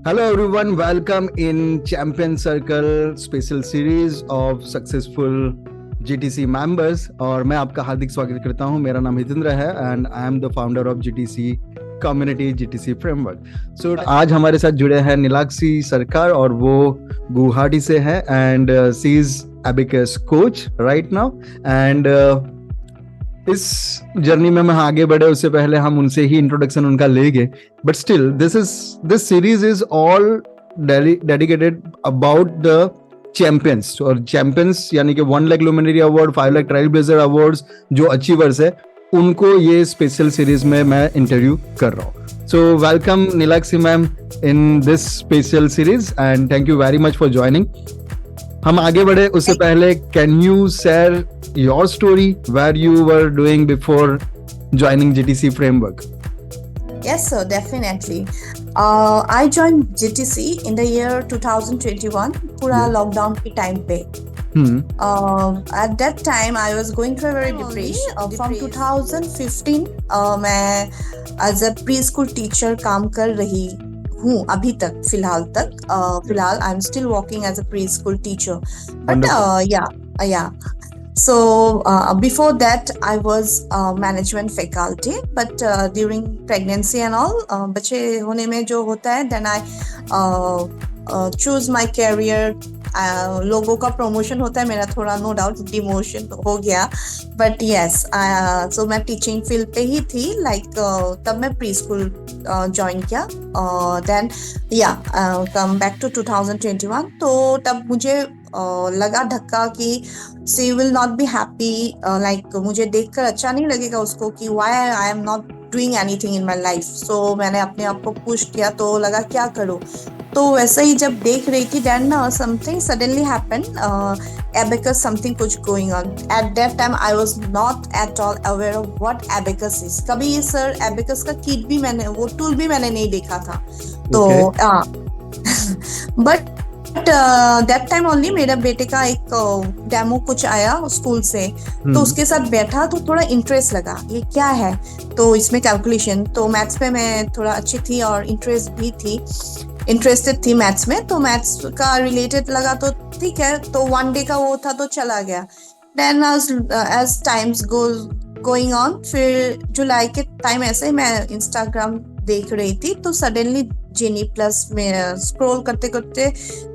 Hello everyone, welcome in Champion Circle special series of successful GTC members और मैं आपका हार्दिक स्वागत करता हूं। मेरा नाम हितेंद्र है and I am the founder of GTC community GTC framework. So आज हमारे साथ जुड़े हैं नीलाक्षी सरकार और वो गुवाहाटी से है and she is abacus coach right now and इस जर्नी में हम आगे बढ़े उससे पहले हम उनसे ही इंट्रोडक्शन उनका लेंगे, but still this series is all dedicated about the champions और चैंपियंस यानी कि 1 lakh luminary award, 5 lakh trailblazer awards जो अचीवर्स है उनको ये स्पेशल सीरीज में मैं इंटरव्यू कर रहा हूँ। So welcome Neelakshi ma'am in this special series and thank you very much for joining. हम आगे बढ़े उससे पहले can you share your story where you were doing before joining GTC framework? Yes, sir, definitely. I joined GTC in the year 2021, पूरा lockdown के time पे. At that time, I was going through a very depression. From 2015, मैं as a preschool teacher काम कर रही हूँ अभी तक फिलहाल I am still working as a preschool teacher but yeah so before that I was management faculty but during pregnancy and all बच्चे होने में जो होता है then I choose my career लोगों का प्रमोशन होता है, मेरा थोड़ा नो डाउट डिमोशन हो गया बट यस सो मैं टीचिंग फील्ड पे ही थी तब मैं प्री स्कूल ज्वाइन किया देन कम बैक टू 2021 तो तब मुझे लगा धक्का कि she will not be happy मुझे देखकर अच्छा नहीं लगेगा उसको कि why I am not doing anything in my life. So मैंने अपने आप को पुश किया तो लगा क्या करूं, तो वैसे ही जब देख रही थी then something suddenly happened abacus something कुछ going on at that time I was not at all aware of what abacus is। कभी ये सर abacus का किट भी मैंने वो टूल भी मैंने नहीं देखा था तो बट दैट टाइम ओनली मेरा बेटे का एक डेमो कुछ आया स्कूल से तो उसके साथ बैठा तो थोड़ा इंटरेस्ट लगा ये क्या है, तो इसमें कैलकुलेशन तो मैथ्स में मैं थोड़ा अच्छी थी और इंटरेस्टेड थी मैथ्स में तो मैथ्स का रिलेटेड लगा तो ठीक है तो 1 डे का वो था तो चला गया। Then as times going on फिर जुलाई के टाइम ऐसे मैं इंस्टाग्राम देख रही थी तो सडनली जीनी प्लस में स्क्रॉल करते करते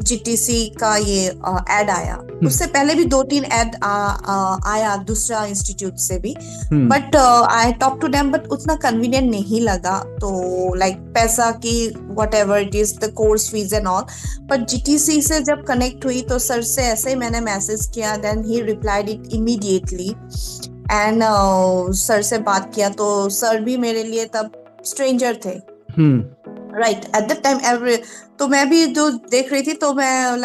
GTC का ये एड आया। उससे पहले भी 2-3 एड आया दूसरा इंस्टीट्यूट से भी but I talk to them but उतना कन्वीनियंट नहीं लगा तो पैसा की whatever it is the course fees and all but GTC से जब कनेक्ट हुई तो सर से ऐसे ही मैंने मैसेज किया देन ही replied it immediately and sir से बात किया तो सर भी मेरे लिए तब स्ट्रेंजर थे राइट एट दैट टाइम तो मैं भी जो देख रही थी तो मैं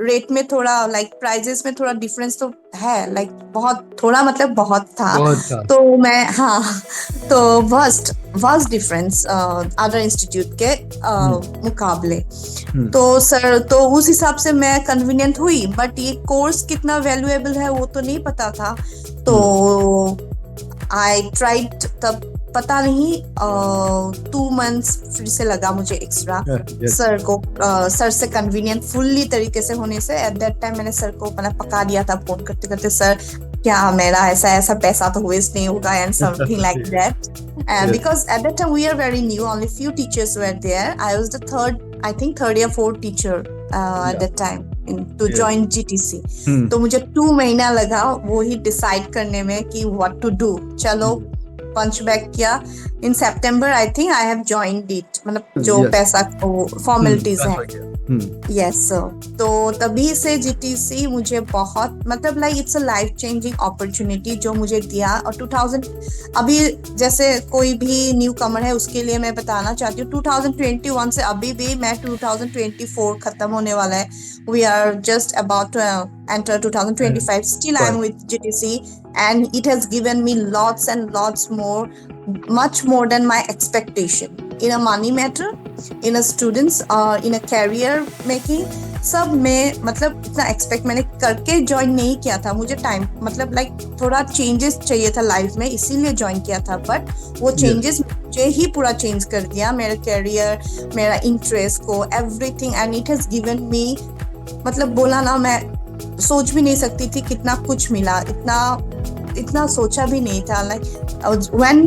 रेट में थोड़ा प्राइजेस में थोड़ा डिफरेंस तो है बहुत थोड़ा मतलब बहुत था तो मैं तो वास्ट डिफरेंस अदर इंस्टीट्यूट के मुकाबले तो सर तो उस हिसाब से मैं कन्वीनियंट हुई बट ये कोर्स कितना वैल्यूएबल है वो तो नहीं पता था तो आई ट्राइड तब पता नहीं 2 months फिर से लगा मुझे एक्स्ट्रा सर से कन्वीनियंट फुल्ली तरीके से होने से एट दैट टाइम मैंने सर को पका दिया था फोन करते करते सर क्या मेरा ऐसा पैसा तो वेस्ट नहीं होगा and something like that because at that time we are very new only few teachers were there I was the third या fourth teacher at that time to join GTC तो मुझे 2 महीना लगा वो ही डिसाइड करने में कि what to do। चलो पंच बैक किया in September I think I have joined it मतलब जो पैसा फॉर्मेलिटीज है यस तो तभी से GTC मुझे बहुत मतलब it's a life changing opportunity जो मुझे दिया और 2000 अभी जैसे कोई भी न्यू कमर है उसके लिए मैं बताना चाहती हूँ 2021 से अभी भी मैं 2024 खत्म होने वाला है we are just about to enter 2025 still I am with GTC and it has given me lots and lots more much more than my expectation in a money matter in a students in a career making सब में मतलब इतना expect मैंने करके join नहीं किया था मुझे टाइम मतलब थोड़ा चेंजेस चाहिए था लाइफ में इसीलिए ज्वाइन किया था बट वो चेंजेस मुझे ही पूरा चेंज कर दिया, मेरा करियर, मेरा इंटरेस्ट को, everything, and it has given me, मतलब बोला ना, मैं सोच भी नहीं सकती थी कितना कुछ मिला, इतना सोचा भी नहीं था। Like when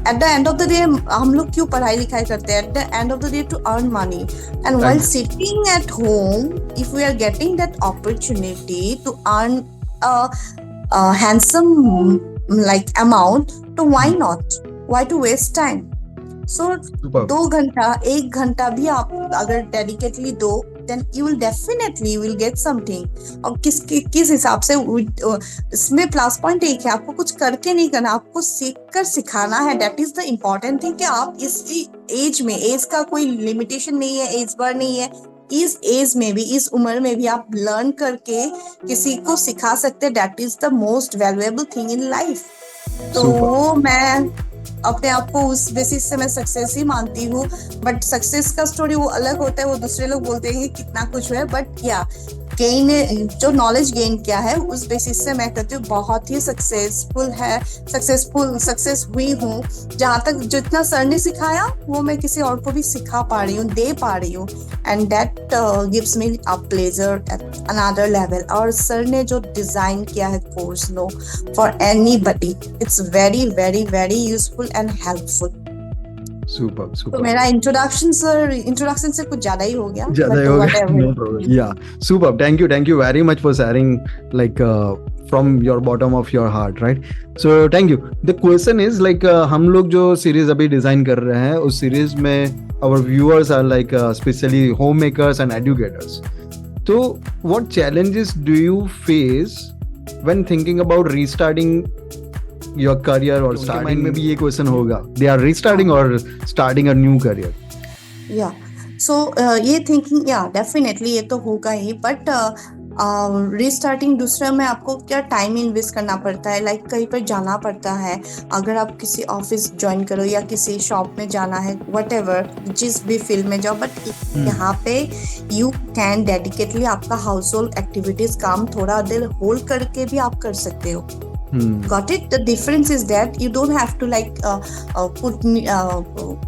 at the end of the day हम लोग क्यों पढ़ाई लिखाई करते हैं? At the end of the day to earn money, and while sitting at home if we are getting that opportunity to earn a handsome like amount, तो why not, why to waste time? So 2 घंटा 1 घंटा भी आप अगर dedicatedly दो, then you will definitely will get something। और किस हिसाब से, इसमें प्लस पॉइंट एक है, आपको कुछ करके नहीं करना, आपको सीख कर सिखाना है। That is the important thing कि आप इस एज में, एज का कोई लिमिटेशन नहीं है, एज बार नहीं है, इस एज में भी, इस उम्र में भी आप लर्न करके किसी को सिखा सकते हैं। That is the most valuable thing in life. तो वो मैं अपने आप को उस बेसिस से मैं सक्सेस ही मानती हूँ। बट सक्सेस का स्टोरी वो अलग होता है, वो दूसरे लोग बोलते हैं कि कितना कुछ है, बट या गेन, जो नॉलेज गेन किया है उस बेसिस से मैं कहती हूँ बहुत ही सक्सेस हुई हूँ। जहाँ तक जितना सर ने सिखाया वो मैं किसी और को भी सिखा पा रही हूँ, दे पा रही हूँ, and that gives me a pleasure at another level. और सर ने जो डिजाइन किया है course no for anybody, it's very very very useful and helpful. Super. तो मेरा इंट्रोडक्शन से कुछ ज्यादा ही हो गया। No problem. Yeah, super. Thank you very much for sharing, like from your bottom of your heart, right? So thank you. The question is like हम लोग जो सीरीज अभी डिजाइन कर रहे हैं, उस सीरीज में our viewers are like especially homemakers and educators. So what challenges do you face when thinking about restarting your career or starting? Mind में भी ये क्वेश्चन होगा, they are restarting or starting a new career? Yeah, so ये thinking, या definitely ये तो होगा ही, but restarting दूसरा में आपको क्या टाइम इन्वेस्ट करना पड़ता है, लाइक कहीं पर जाना पड़ता है, अगर आप किसी ऑफिस ज्वाइन करो या किसी शॉप में जाना है, व्हाटएवर, जिस भी फील्ड में जाओ, बट यहाँ पे यू कैन डेडिकेटली आपका हाउस होल्ड एक्टिविटीज काम थोड़ा देर होल्ड करके भी आप कर सकते हो। Got it? The difference is that you don't have to like put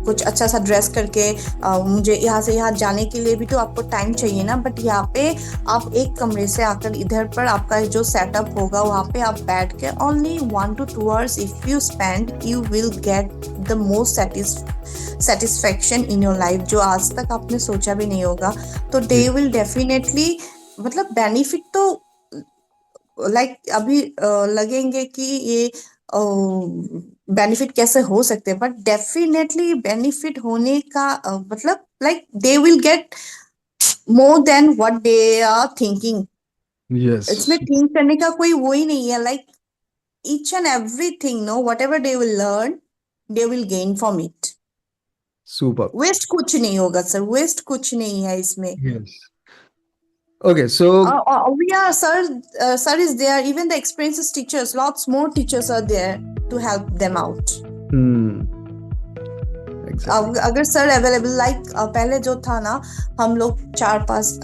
कुछ अच्छा सा ड्रेस करके मुझे यहाँ से यहाँ जाने के लिए भी तो आपको टाइम चाहिए ना। बट यहाँ पे आप एक कमरे से आकर इधर पर आपका जो सेटअप होगा वहाँ पे आप बैठ के only 1 to 2 hours if you spend, you will get the most satisfaction in your life, जो आज तक आपने सोचा भी नहीं होगा। तो they will definitely, मतलब बेनिफिट तो लाइक अभी लगेंगे कि ये बेनिफिट कैसे हो सकते हैं, बट डेफिनेटली बेनिफिट होने का मतलब like they will get more than what they are thinking. Yes. इसमें थिंक करने का कोई वो ही नहीं है, like each and everything, no whatever they will learn, they will gain from it. Super. Waste कुछ नहीं होगा सर, वेस्ट कुछ नहीं है इसमें। Yes. Okay, so we are sir is there, even the experienced teachers, lots more teachers are there to help them out। exactly. अगर sir available, like पहले जो था ना, हम लोग 4-5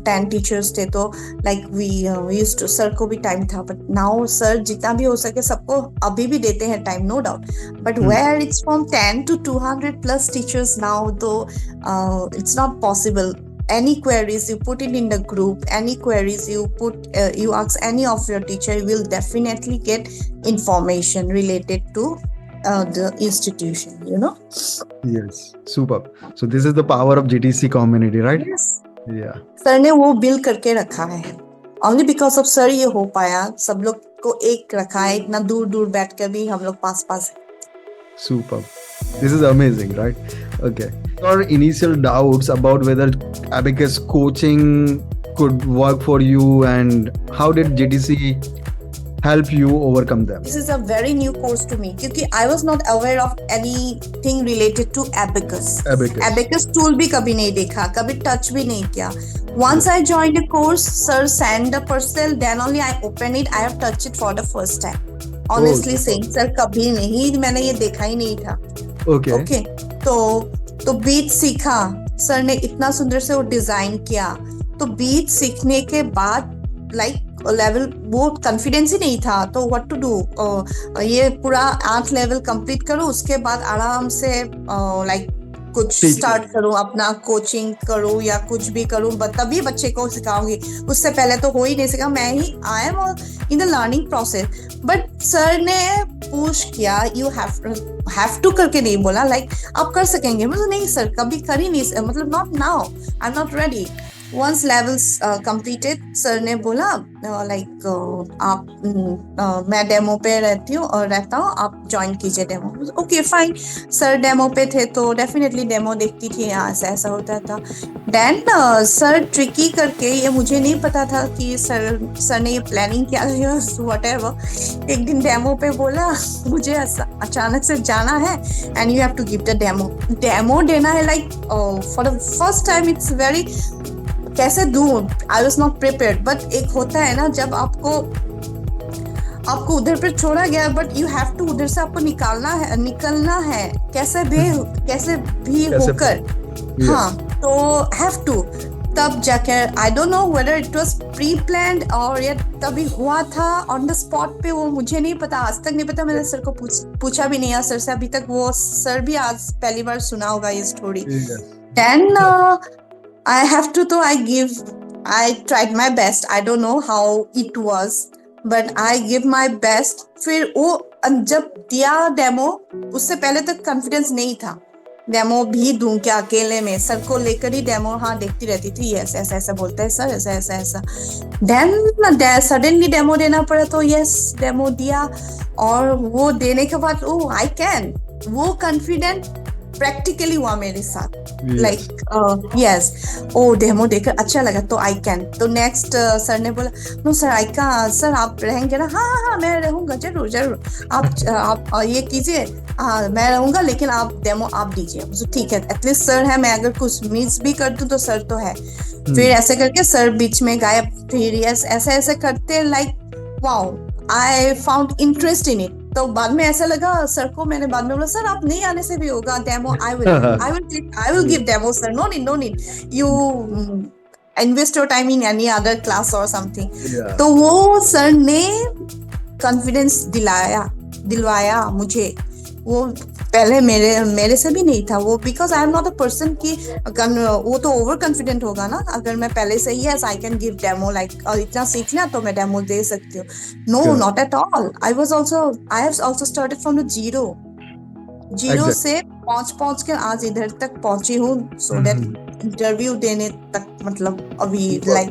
10 टीचर्स थे, तो like we used to, sir को भी टाइम था, बट नाउ सर जितना भी हो सके सबको अभी भी देते हैं time, no doubt, but where it's from 10 to 200 plus teachers now, though it's not possible। Any queries you put it in the group, any queries you put, you ask any of your teacher, you will definitely get information related to the institution, you know? Yes, super. So this is the power of GTC community, right? Yes. Yeah. Sir ने वो bill करके रखा है, only because of sir ये हो पाया, सब लोग को एक रखा है, इतना दूर दूर बैठ कर भी हम लोग पास है। Super. This is amazing, right? Okay. Your initial doubts about whether Abacus coaching could work for you, and how did GTC help you overcome them? This is a very new course to me, क्योंकि I was not aware of anything related to Abacus. Abacus tool भी कभी नहीं देखा, कभी touch भी नहीं किया। Once I joined a course, sir sent a parcel, then only I opened it, I have touched it for the first time. Honestly saying, sir कभी नहीं, मैंने ये देखा ही नहीं था। Okay. तो बीट सीखा, सर ने इतना सुंदर से वो डिजाइन किया, तो बीट सीखने के बाद लाइक लेवल वो कॉन्फिडेंस ही नहीं था, तो व्हाट टू डू, ये पूरा 8 लेवल कंप्लीट करो, उसके बाद आराम से लाइक कुछ स्टार्ट करूं, अपना कोचिंग करूं या कुछ भी करूं, तभी बच्चे को सिखाऊंगी। उससे पहले तो हो ही नहीं सका, मैं ही I am in the learning process. But sir ने पुश किया, यू हैव टू करके नहीं बोला लाइक आप कर सकेंगे, मतलब नहीं सर कभी कर ही नहीं, मतलब not now, I am not ready. once levels completed, sir ने बोला लाइक आप मैं डेमो पे रहता हूँ, आप ज्वाइन कीजिए demo. Okay fine, sir demo पे थे तो डेफिनेटली डेमो देखती थी, ऐसा ऐसा होता था। देन सर ट्रिकी करके, ये मुझे नहीं पता था कि सर ने ये प्लानिंग किया है व्हाटएवर। एक दिन डेमो पे बोला मुझे अचानक से जाना है and you have to give the demo देना है, like for the first time it's very, कैसे दूं, I was not prepared. But एक होता है ना, जब आपको उधर पे छोड़ा गया, बट यू हैव टू उधर से आपको निकलना है कैसे भी होकर, हाँ, तो हैव टू। तब जाकर I don't know whether it was preplanned और ये तभी हुआ था ऑन द स्पॉट पे, वो मुझे नहीं पता, आज तक नहीं पता, मैंने सर को पूछा भी नहीं है सर से अभी तक, वो सर भी आज पहली बार सुना होगा ये story. Then I have to, so I tried my best. I don't know how it was, but I give my best. फिर वो जब दिया डेमो, उससे पहले तक कॉन्फिडेंस नहीं था, डेमो भी दूं क्या अकेले में, सर को लेकर ही डेमो हाँ देखती रहती थी, यस ऐसा ऐसा बोलते हैं सर, ऐसा ऐसा ऐसा। देन सडनली डेमो देना पड़ा, तो यस डेमो दिया, और वो देने के बाद ओ आई कैन, वो कॉन्फिडेंट प्रैक्टिकली हुआ मेरे साथ, लाइक यस, ओ डेमो देखकर अच्छा लगा तो आई कैन। तो नेक्स्ट सर ने बोला no sir I can, sir आप रहेंगे ना? हाँ मैं रहूंगा, जरूर जरूर, आप ये कीजिए, हाँ मैं रहूंगा, लेकिन आप डेमो आप दीजिए। ठीक है, एटलीस्ट सर है, मैं अगर कुछ मिस भी कर दूं तो सर तो है। फिर ऐसे करके सर बीच में गायब, फिर यस ऐसे ऐसे करते, like wow I found interest in it. तो बाद में ऐसा लगा सर को, मैंने बाद में बोला सर आप नहीं आने से भी होगा demo, I will give demo sir, no need you invest your time in any other class or something. तो वो सर ने कॉन्फिडेंस दिलवाया मुझे, वो पहले मेरे से भी नहीं था वो, because I am not a person की वो तो ओवर कॉन्फिडेंट होगा ना, अगर मैं पहले से yes I can give demo, like इतना सीख लिया तो मैं डेमो दे सकती हूँ। No not at all, I have also started from the zero से पहुंच के आज इधर तक पहुंची हूँ, सो दैट इंटरव्यू देने तक, मतलब अभी like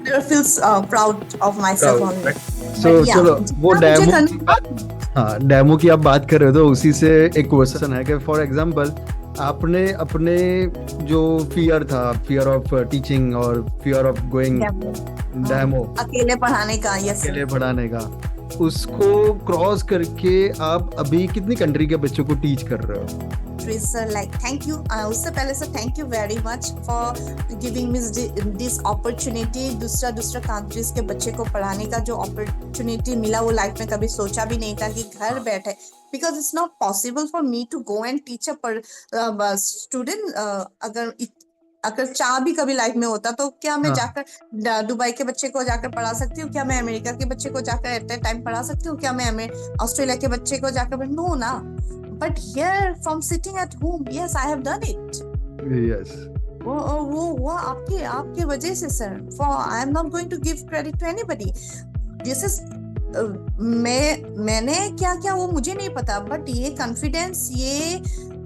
feels proud of myself already. So चलो वो डेमो की आप बात कर रहे हो, तो उसी से एक क्वेश्चन है कि फॉर एग्जांपल आपने अपने जो फियर था, फियर ऑफ टीचिंग और फियर ऑफ गोइंग डेमो, अकेले पढ़ाने का, उसको क्रॉस करके आप अभी कितनी कंट्री के बच्चों को टीच कर रहे हो? Sir, like thank you. उससे पहले sir thank you very much for giving me this opportunity. दूसरा कंट्रीज के बच्चे को पढ़ाने का जो अपॉर्चुनिटी मिला, वो लाइफ में कभी सोचा भी नहीं था कि घर बैठे, because it's not possible for me to go and teach a student. अगर चाह भी कभी लाइफ में होता तो क्या मैं जाकर दुबई के बच्चे को जाकर पढ़ा सकती हूँ? क्या मैं अमेरिका के बच्चे को जाकर एट ए टाइम पढ़ा सकती हूँ? क्या मैं ऑस्ट्रेलिया के बच्चे को जाकर? नो ना। But here, from sitting at home, yes, I have done it. Yes. वो आपके वजह से sir. For I am not going to give credit to anybody. This is मैंने क्या वो मुझे नहीं पता, बट ये कॉन्फिडेंस, ये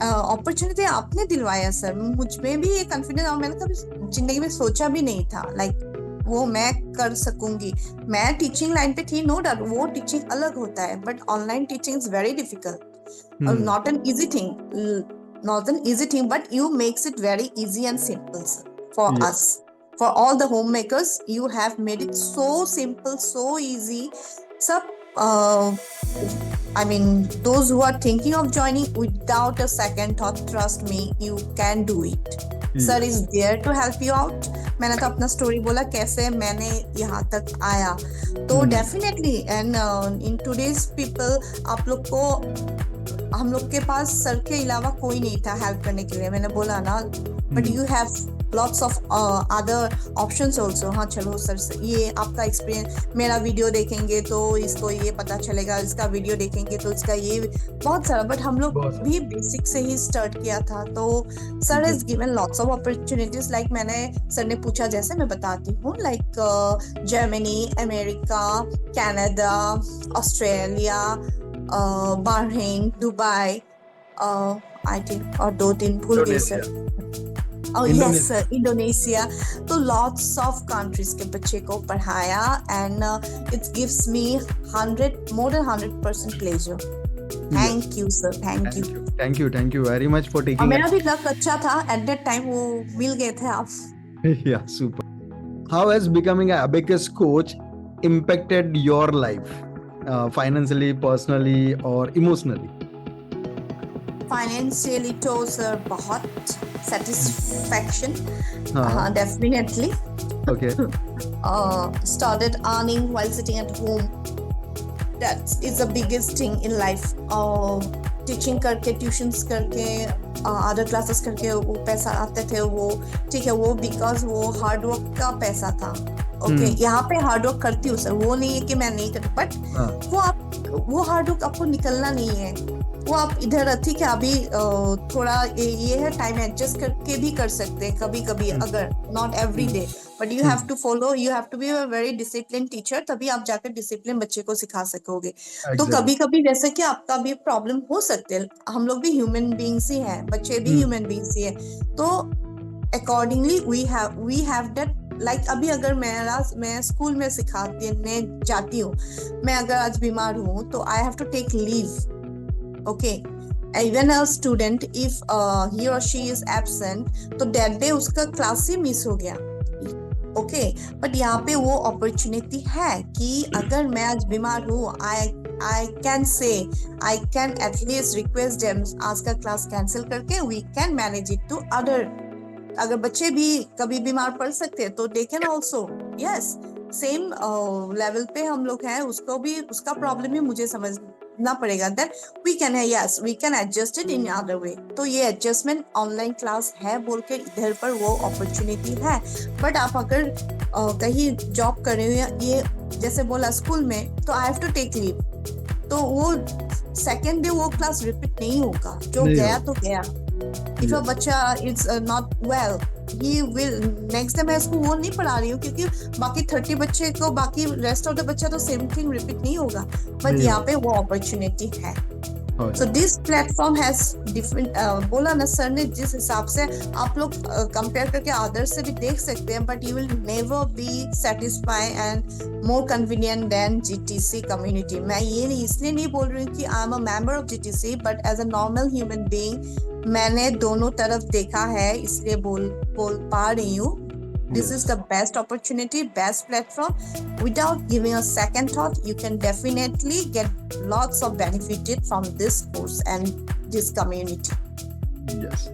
अपॉर्चुनिटी आपने दिलवाया सर। मुझ में भी ये कॉन्फिडेंस, और मैंने कभी जिंदगी में सोचा भी नहीं था लाइक वो मैं कर सकूंगी। मैं टीचिंग लाइन पे थी, नो डाउट, वो टीचिंग अलग होता है, but online teaching is very difficult, not an easy thing, but you makes it very easy and simple, sir, for us, for all the homemakers. You have made it so simple, so easy, sir. I mean, those who are thinking of joining, without a second thought, trust me, you can do it. Sir is there to help you out. मैंने तो अपना story बोला कैसे मैंने यहाँ तक आया, तो definitely and in today's people, आप लोग को, हम लोग के पास सर के अलावा कोई नहीं था हेल्प करने के लिए, मैंने बोला ना, but you have lots of other options also. हाँ चलो सर ये आपका एक्सपीरियंस, मेरा वीडियो देखेंगे तो इसको ये पता चलेगा, इसका वीडियो देखेंगे तो इसका ये, बहुत सारा. बट हम लोग भी बेसिक से ही स्टार्ट किया था. तो sir has given lots of opportunities. Like मैंने, सर ने पूछा जैसे मैं बताती हूँ, like Germany, America, Canada, Australia, Bahrain, Dubai, I think और 2-3 भूल गए सर. Yes sir, Indonesia. तो लॉट्स ऑफ कंट्रीज के बच्चे को पढ़ाया and it gives me 100% pleasure. Thank you sir, thank you very much for taking. मेरा भी लक अच्छा था एट दैट टाइम, वो मिल गए थे आप. या super. How has becoming a abacus coach impacted your life, financially, personally or emotionally? Financially तो सर बहुत satisfaction, definitely. Okay. Started earning while sitting at home. That is the biggest thing in life. Teaching करके, tuitions करके, other classes करके वो पैसा आते थे, वो ठीक है, वो because वो hard work का पैसा था. ओके, यहाँ पे हार्ड वर्क करती हूँ सर, वो नहीं है कि मैं नहीं करती, बट वो हार्ड वर्क आपको निकलना नहीं है. वो आप इधर ठीक है अभी थोड़ा ये है, टाइम एडजस्ट करके भी कर सकते हैं कभी कभी, अगर not every day, but you have to follow, you have to be a very discipline teacher, तभी आप जाकर डिसिप्लिन बच्चे को सिखा सकोगे. तो कभी कभी जैसे कि आपका भी प्रॉब्लम हो सकते हैं, हम लोग भी ह्यूमन बीइंग्स ही हैं, बच्चे भी ह्यूमन बीइंग्स ही है. तो accordingly we have that. Like अभी अगर मैं स्कूल में सिखाने जाती हूँ, मैं अगर आज बीमार हूँ तो I have to take leave. Okay, even a student if he or she is absent, तो दैट डे उसका क्लास ही मिस हो गया. ओके, बट यहाँ पे वो अपॉर्चुनिटी है कि अगर मैं आज बीमार हूँ, I can at least request them, आज का क्लास कैंसिल करके we can manage it to other. अगर बच्चे भी कभी बीमार पड़ सकते हैं तो they can also, yes, same level पे हम लोग हैं, उसको भी उसका प्रॉब्लम ही मुझे समझना पड़ेगा. Then we can adjust it in other way. तो ये एडजस्टमेंट ऑनलाइन क्लास है बोल के इधर पर वो अपॉर्चुनिटी है. बट आप अगर कहीं जॉब कर रहे हो, ये जैसे बोला स्कूल में, तो I have to take leave, तो वो सेकेंड डे वो क्लास रिपीट नहीं होगा. जो गया तो गया. If a बच्चा is not well, he will next day. मैं इसको वो नहीं पढ़ा रही हूँ क्योंकि बाकी 30 बच्चे को, बाकी रेस्ट ऑफ द बच्चा तो सेम थिंग रिपीट नहीं होगा, बट यहाँ पे वो अपॉर्चुनिटी है. So this platform has different, बोला ना सर ने, जिस हिसाब से आप लोग कंपेयर करके अदर्स से भी देख सकते हैं, but you will never be satisfied and more convenient than GTC community. मैं ये नहीं इसलिए नहीं बोल रही हूँ कि I am a member of GTC, but as a normal human being मैंने दोनों तरफ देखा है, इसलिए बोल पा रही हूँ. This is the best opportunity, best platform. Without giving a second thought, you can definitely get lots of benefited from this course and this community. Yes.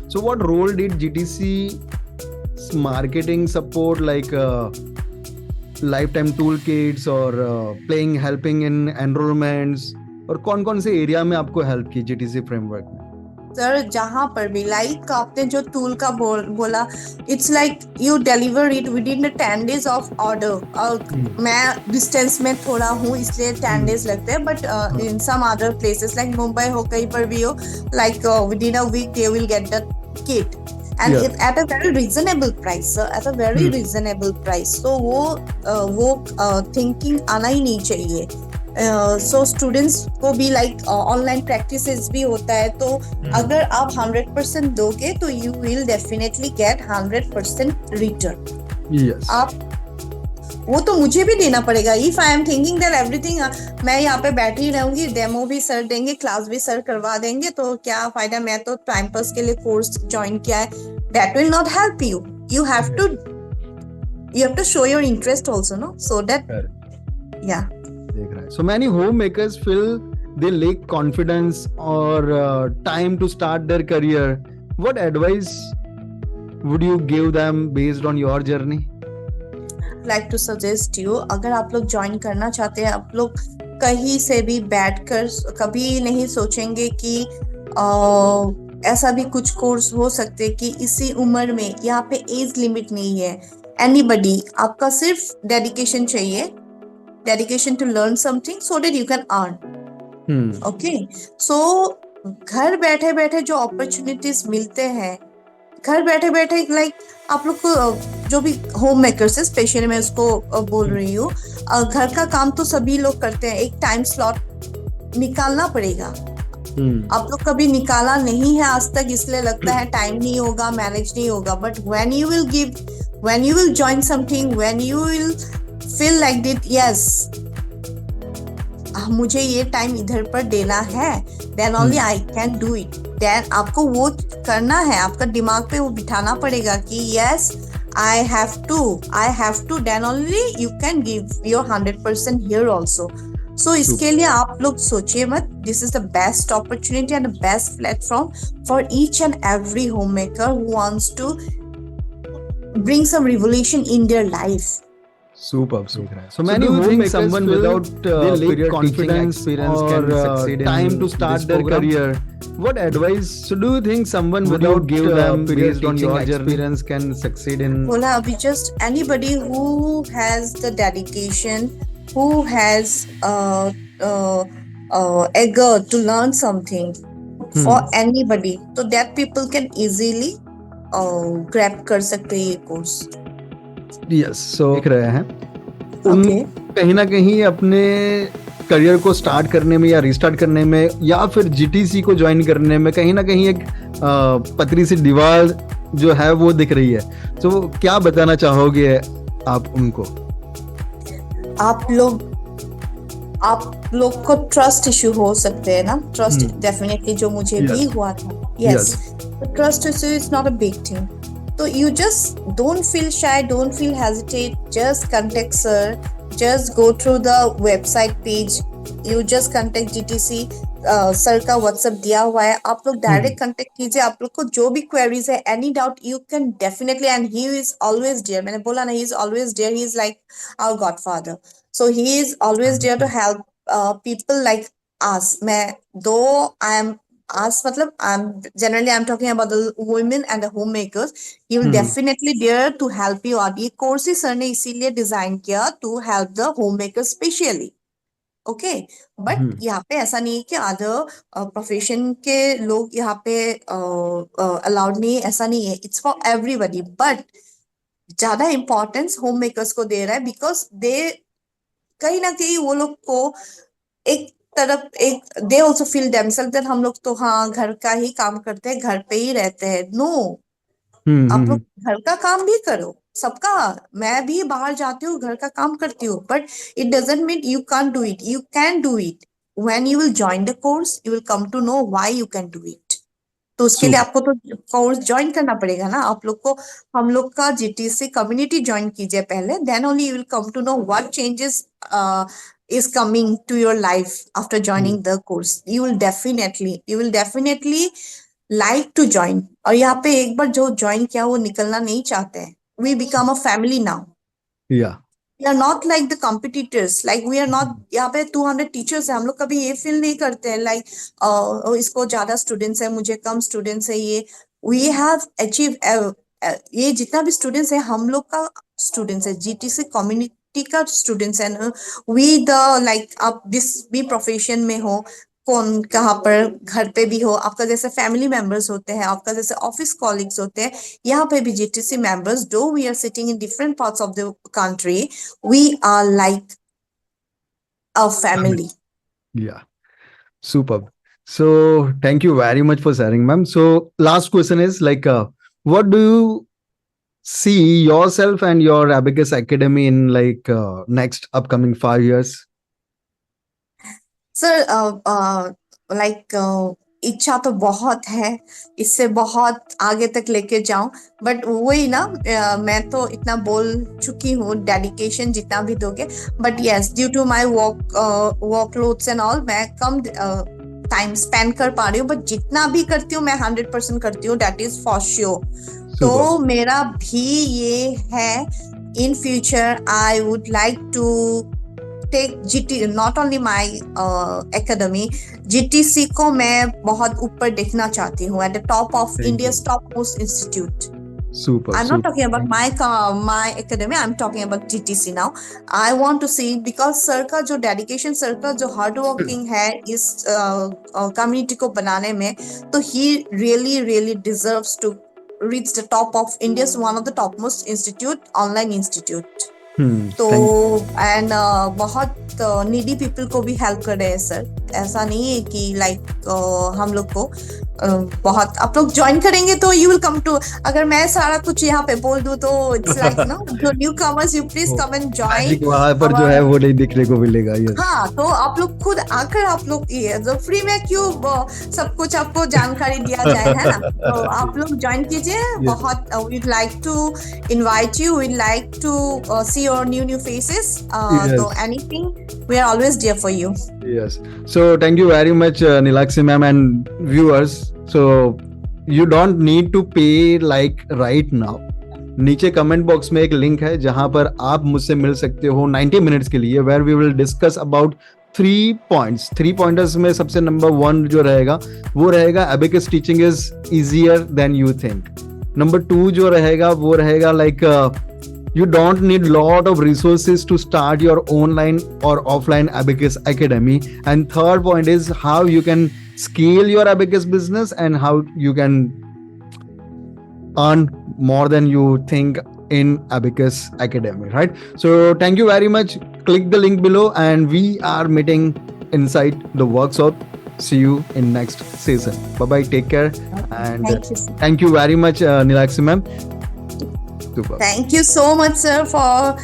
So what role did GTC's marketing support, like lifetime toolkits or playing, helping in enrollments, और कौन-कौन से area में आपको help की GTC framework में? Sir जहाँ पर भी, लाइक आपने जो टूल का बोला, it's like you deliver it within 10 days of order. मैं डिस्टेंस में थोड़ा हूँ इसलिए 10 days लगते हैं, but in some other places like Mumbai हो, कहीं पर भी हो, like within a week they will get the kit and it at a very reasonable price, sir, at a very reasonable price. So वो thinking आना ही नहीं चाहिए. So students को भी लाइक ऑनलाइन प्रैक्टिसेस भी होता है, तो अगर आप 100% दोगे तो you will definitely get 100% return. आप वो तो मुझे भी देना पड़ेगा. If I am thinking that everything, मैं यहाँ पे बैठी रहूंगी, डेमो भी सर देंगे, क्लास भी सर करवा देंगे, तो क्या फायदा. मैं तो टाइम पास के लिए कोर्स ज्वाइन किया है. That will not help you. You have to show your interest also, no, so that yeah. So many homemakers feel they lack confidence or time to start their career. What advice would you give them based on your journey? Like to suggest you, अगर आप लोग join करना चाहते हैं, आप लोग कहीं से भी बैठकर कभी नहीं सोचेंगे कि ऐसा भी कुछ कोर्स हो सकते हैं कि इसी उम्र में, यहाँ पे एज लिमिट नहीं है, एनीबडी, आपका सिर्फ डेडिकेशन चाहिए, dedication to learn something so that you can earn. Okay, so घर बैठे बैठे जो अपॉर्चुनिटीज मिलते हैं, घर बैठे बैठे लाइक आप लोग को जो भी होम मेकर्स है, स्पेशली मैं उसको बोल रही हूँ, घर का काम तो सभी लोग करते हैं, एक टाइम स्लॉट निकालना पड़ेगा। आप लोग कभी निकाला नहीं है आज तक, इसलिए लगता है टाइम नहीं होगा, मैनेज नहीं होगा, but when you will give, when you will join something, when you will feel like that, yes मुझे ये टाइम इधर पर देना है, then only I can do it. Then आपको वो करना है, आपका दिमाग पे वो बिठाना पड़ेगा कि yes I have to, then only you can give your 100% here also. So इसके लिए आप लोग सोचिए मत, this is the best opportunity and the best platform for each and every home maker who wants to bring some revolution in their life. Superb. So many who think someone without period confidence experience can succeed in time to start their career. What advice? So do you think someone without give them based on your experience can succeed in? Bola, we just anybody who has the dedication, who has eager to learn something for anybody, so that people can easily grab कर सकते हैं ये course. Yes, सो देख रहे हैं कहीं ना कहीं अपने करियर को स्टार्ट करने में या रिस्टार्ट करने में या फिर जीटीसी को ज्वाइन करने में कहीं ना कहीं एक पतली सी दीवार जो है वो दिख रही है। तो क्या बताना चाहोगे आप उनको? आप लोग को ट्रस्ट इशू हो सकते हैं ना, ट्रस्ट डेफिनेटली जो मुझे भी हुआ था। Yes, trust issue is not a big thing, so you just don't feel shy, don't feel hesitate, just contact sir, just go through the website page, you just contact GTC, sir का WhatsApp दिया हुआ है, आप लोग direct contact कीजिए। आप लोग को जो भी क्वेरीज है, any doubt you can definitely, and he is always there. मैंने बोला ना, he is always there, he is like our godfather, so he is always there to help people like us. मैं though I am us, matlab I'm talking about the women and the homemakers, he will definitely dare to help you out। ये course ही sir ने इसीलिए design किया to help the homemakers specially, okay. But यहाँ पे ऐसा नहीं है कि अदर प्रोफेशन के लोग यहाँ पे अलाउड नहीं है, ऐसा नहीं है, इट्स फॉर एवरीबडी। बट ज्यादा इम्पोर्टेंस होम मेकर्स को दे रहा है, बिकॉज दे कहीं ना कहीं वो लोग को एक तरफ एक they also feel themselves that हम लोग तो हाँ घर का ही काम करते हैं, घर पे ही रहते हैं। नो, आप लोग घर का काम भी करो, सबका, मैं भी बाहर जाती हूँ, घर का काम करती हूँ, but it doesn't mean you can't do it, you can do it. When you will join the course you will come to know why you can do it. तो उसके लिए आपको तो कोर्स ज्वाइन करना पड़ेगा ना। आप लोग को हम लोग का जीटीसी कम्युनिटी ज्वाइन कीजिए पहले, then only you will come to know what changes is coming to your life after joining the course. You will definitely like to join। और यहाँ पे एक बार जो ज्वाइन किया वो निकलना नहीं चाहते हैं। We become a family now. Yeah. We are not like the competitors, like we are not, यहाँ पे 200 टीचर्स है, हम लोग कभी ये फील नहीं करते हैं लाइक इसको ज्यादा स्टूडेंट्स है, मुझे कम स्टूडेंट्स है। ये we have achieved ये जितना भी स्टूडेंट्स है हम लोग का स्टूडेंट्स है, जीटीसी कम्युनिटी का स्टूडेंट्स है। वी द लाइक आप जिस भी प्रोफेशन में हो, कौन कहाँ पर, घर पे भी हो, आपका जैसे फैमिली मेंबर्स होते हैं, आपका जैसे ऑफिस कॉलिग्स होते हैं, यहाँ पे भी GTC members, though we are sitting in different parts of the country, we are like a family. Yeah, superb. So thank you very much for sharing, ma'am. So last question is like, what do you see yourself and your Abacus Academy in like next upcoming 5 years? Sir like इच्छा तो बहुत है, इससे बहुत आगे तक लेके जाऊं, बट वही ना, मैं तो इतना बोल चुकी हूँ, डेडिकेशन जितना भी दोगे, but yes due to my workloads and all मैं कम टाइम स्पेंड कर पा रही हूँ, बट जितना भी करती हूँ मैं 100% करती हूँ, दैट इज फॉर श्योर। तो मेरा भी ये है, in future I would like to take GT, not only my academy, GTC को मैं बहुत ऊपर देखना चाहती हूँ, at the top of Thank India's topmost institute. Super. I'm not talking about my academy. I'm talking about GTC now. I want to see, because sir का जो dedication, sir का जो hard working है इस community को बनाने में, तो he really deserves to reach the top of India's one of the topmost institute, online institute. तो एंड बहुत नीडी पीपल को भी हेल्प कर रहे हैं सर. ऐसा नहीं है कि लाइक हम लोग को बहुत, आप लोग ज्वाइन करेंगे तो यू विल कम टू, अगर मैं सारा कुछ यहाँ पे बोल दूं तो इट्स लाइक नो, जो new commerce you please come and join. वहां पर जो है वो नहीं दिखने को मिलेगा. हाँ, तो आप लोग खुद आकर आप लोग ये जो फ्री में क्यों सब कुछ आपको जानकारी दिया जाए, है ना. तो आप लोग ज्वाइन कीजिए. बहुत we'd like to invite you, we'd like to see your new faces. So anything, we are always there for you. Yes. So thank you very much, Nilakshi ma'am and viewers. So you don't need to pay like right now. नीचे comment box में एक link है जहां पर आप मुझसे मिल सकते हो 90 मिनट्स के लिए, where we will discuss about 3 points. 3 pointers में सबसे नंबर 1 जो रहेगा वो रहेगा abacus teaching is easier than you think. Number 2 जो रहेगा वो रहेगा like you don't need lot of resources to start your online or offline abacus academy. And third point is how you can scale your abacus business and how you can earn more than you think in abacus academy, right? So thank you very much. Click the link below and we are meeting inside the workshop. See you in next season. Bye bye, take care, and thank you very much, Nilakshi ma'am. Super. Thank you so much, sir, for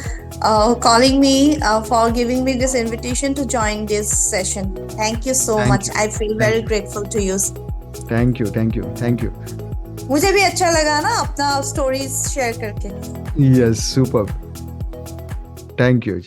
calling me, for giving me this invitation to join this session. Thank you so much. I feel very grateful to you. Thank you. मुझे भी अच्छा लगा ना अपना stories share करके. Yes, super. Thank you.